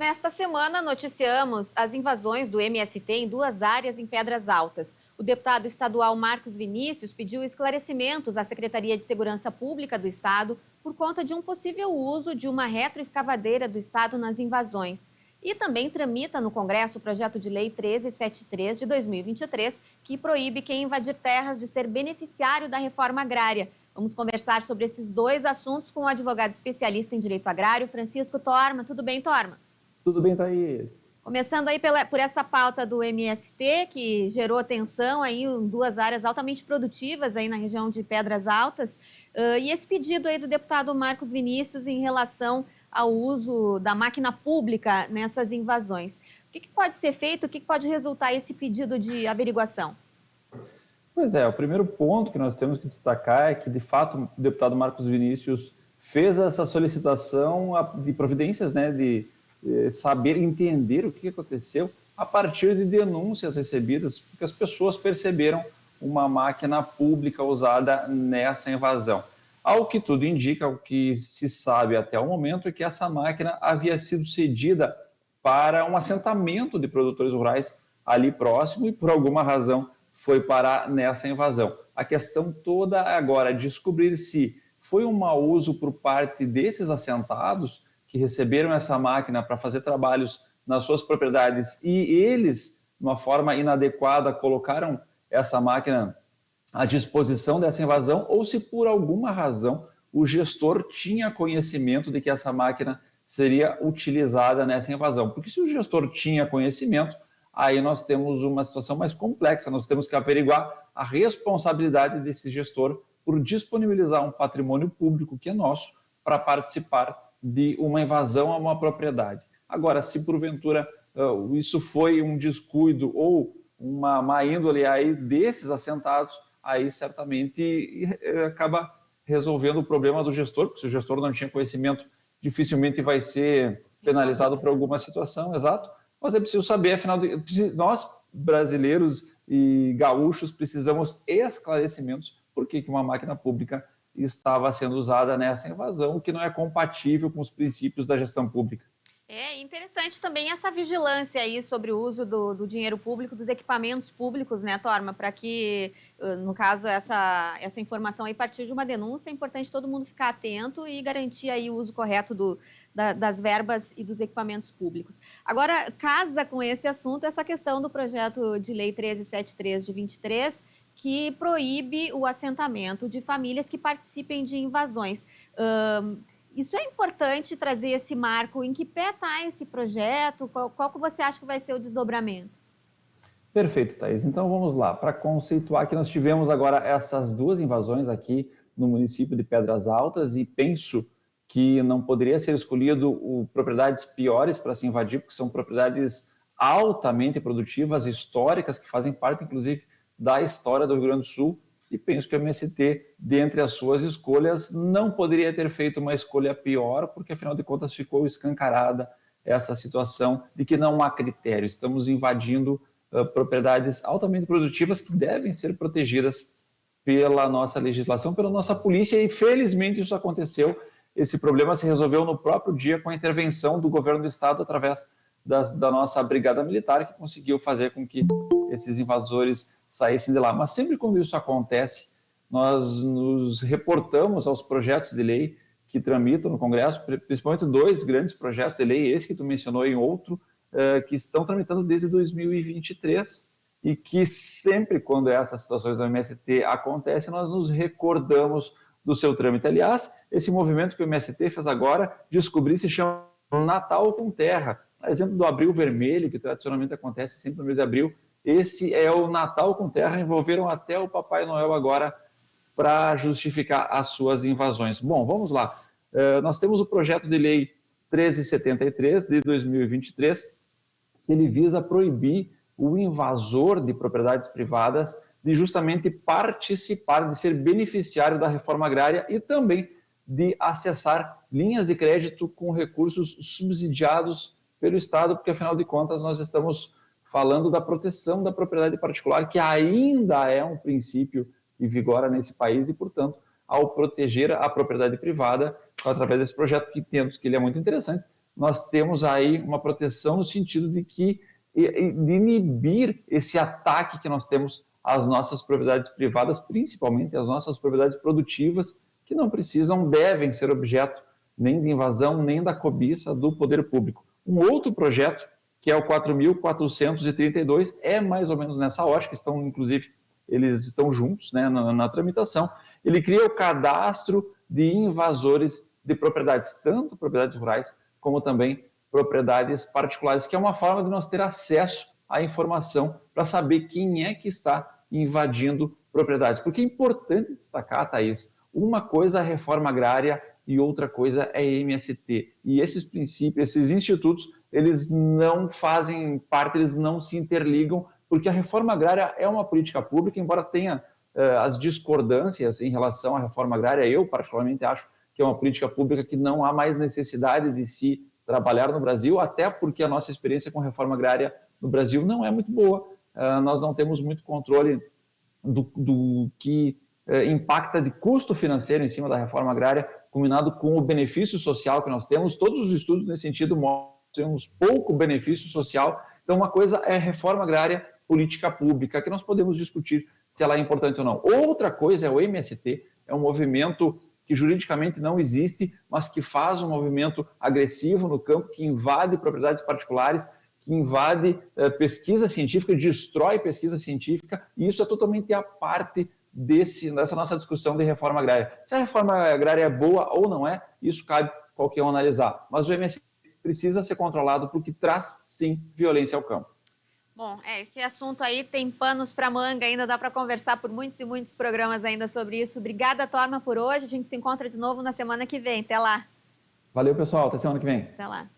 Nesta semana, noticiamos as invasões do MST em duas áreas em Pedras Altas. O deputado estadual Marcos Vinícius pediu esclarecimentos à Secretaria de Segurança Pública do Estado por conta de um possível uso de uma retroescavadeira do Estado nas invasões. E também tramita no Congresso o projeto de lei 1373 de 2023, que proíbe quem invadir terras de ser beneficiário da reforma agrária. Vamos conversar sobre esses dois assuntos com o advogado especialista em direito agrário, Francisco Torma. Tudo bem, Torma? Tudo bem, Thaís? Começando aí por essa pauta do MST, que gerou tensão aí em duas áreas altamente produtivas aí na região de Pedras Altas, e esse pedido aí do deputado Marcos Vinícius em relação ao uso da máquina pública nessas invasões. O que pode ser feito, o que pode resultar esse pedido de averiguação? Pois é, o primeiro ponto que nós temos que destacar é que, de fato, o deputado Marcos Vinícius fez essa solicitação de providências, né, de saber entender o que aconteceu a partir de denúncias recebidas, porque as pessoas perceberam uma máquina pública usada nessa invasão. Ao que tudo indica, o que se sabe até o momento é que essa máquina havia sido cedida para um assentamento de produtores rurais ali próximo e, por alguma razão, foi parar nessa invasão. A questão toda agora é descobrir se foi um mau uso por parte desses assentados que receberam essa máquina para fazer trabalhos nas suas propriedades e eles, de uma forma inadequada, colocaram essa máquina à disposição dessa invasão, ou se por alguma razão o gestor tinha conhecimento de que essa máquina seria utilizada nessa invasão. Porque se o gestor tinha conhecimento, aí nós temos uma situação mais complexa, nós temos que averiguar a responsabilidade desse gestor por disponibilizar um patrimônio público que é nosso para participar de uma invasão a uma propriedade. Agora, se porventura isso foi um descuido ou uma má índole aí desses assentados, aí certamente acaba resolvendo o problema do gestor, porque se o gestor não tinha conhecimento, dificilmente vai ser penalizado por alguma situação, exato. Mas é preciso saber, afinal, nós brasileiros e gaúchos precisamos esclarecimentos por que uma máquina pública estava sendo usada nessa invasão, o que não é compatível com os princípios da gestão pública. É interessante também essa vigilância aí sobre o uso do dinheiro público, dos equipamentos públicos, né, Torma? Para que, no caso, essa informação aí partir de uma denúncia, é importante todo mundo ficar atento e garantir aí o uso correto das verbas e dos equipamentos públicos. Agora, casa com esse assunto essa questão do projeto de lei 1373 de 23, que proíbe o assentamento de famílias que participem de invasões. Isso é importante trazer esse marco. Em que pé está esse projeto? Qual que você acha que vai ser o desdobramento? Perfeito, Thaís. Então vamos lá. Para conceituar que nós tivemos agora essas duas invasões aqui no município de Pedras Altas e penso que não poderia ser escolhido propriedades piores para se invadir, porque são propriedades altamente produtivas, históricas, que fazem parte, inclusive, da história do Rio Grande do Sul. E penso que o MST, dentre as suas escolhas, não poderia ter feito uma escolha pior, porque, afinal de contas, ficou escancarada essa situação de que não há critério. Estamos invadindo propriedades altamente produtivas que devem ser protegidas pela nossa legislação, pela nossa polícia, e, felizmente, isso aconteceu. Esse problema se resolveu no próprio dia com a intervenção do governo do estado através da nossa brigada militar, que conseguiu fazer com que esses invasores saíssem de lá. Mas sempre quando isso acontece, nós nos reportamos aos projetos de lei que tramitam no Congresso, principalmente dois grandes projetos de lei, esse que tu mencionou e outro, que estão tramitando desde 2023 e que sempre quando essas situações do MST acontecem, nós nos recordamos do seu trâmite. Aliás, esse movimento que o MST fez agora, descobrir, se chama Natal com Terra. A exemplo do Abril Vermelho, que tradicionalmente acontece sempre no mês de abril, esse é o Natal com Terra, envolveram até o Papai Noel agora para justificar as suas invasões. Bom, vamos lá. Nós temos o projeto de lei 1373 de 2023, que ele visa proibir o invasor de propriedades privadas de justamente participar, de ser beneficiário da reforma agrária e também de acessar linhas de crédito com recursos subsidiados pelo Estado, porque, afinal de contas, nós estamos falando da proteção da propriedade particular, que ainda é um princípio que vigora nesse país e, portanto, ao proteger a propriedade privada, através desse projeto que temos, que ele é muito interessante, nós temos aí uma proteção no sentido de inibir esse ataque que nós temos às nossas propriedades privadas, principalmente às nossas propriedades produtivas, que não precisam, devem ser objeto nem de invasão, nem da cobiça do poder público. Um outro projeto, que é o 4.432, é mais ou menos nessa ótica, inclusive, eles estão juntos, né, na tramitação. Ele cria o cadastro de invasores de propriedades, tanto propriedades rurais, como também propriedades particulares, que é uma forma de nós ter acesso à informação para saber quem é que está invadindo propriedades. Porque é importante destacar, Thaís, uma coisa é a reforma agrária e outra coisa é a MST. E esses princípios, esses institutos, eles não fazem parte, eles não se interligam, porque a reforma agrária é uma política pública, embora tenha as discordâncias em relação à reforma agrária. Eu, particularmente, acho que é uma política pública que não há mais necessidade de se trabalhar no Brasil, até porque a nossa experiência com reforma agrária no Brasil não é muito boa. Nós não temos muito controle do que impacta de custo financeiro em cima da reforma agrária, combinado com o benefício social que nós temos. Todos os estudos nesse sentido mostram que temos pouco benefício social. Então, uma coisa é reforma agrária, política pública, que nós podemos discutir se ela é importante ou não. Outra coisa é o MST, é um movimento que juridicamente não existe, mas que faz um movimento agressivo no campo, que invade propriedades particulares, que invade pesquisa científica, destrói pesquisa científica, e isso é totalmente a parte dessa nossa discussão de reforma agrária. Se a reforma agrária é boa ou não é, isso cabe qualquer um analisar. Mas o MST precisa ser controlado porque traz, sim, violência ao campo. Bom, esse assunto aí tem panos para manga, ainda dá para conversar por muitos e muitos programas ainda sobre isso. Obrigada, Torma, por hoje. A gente se encontra de novo na semana que vem. Até lá. Valeu, pessoal. Até semana que vem. Até lá.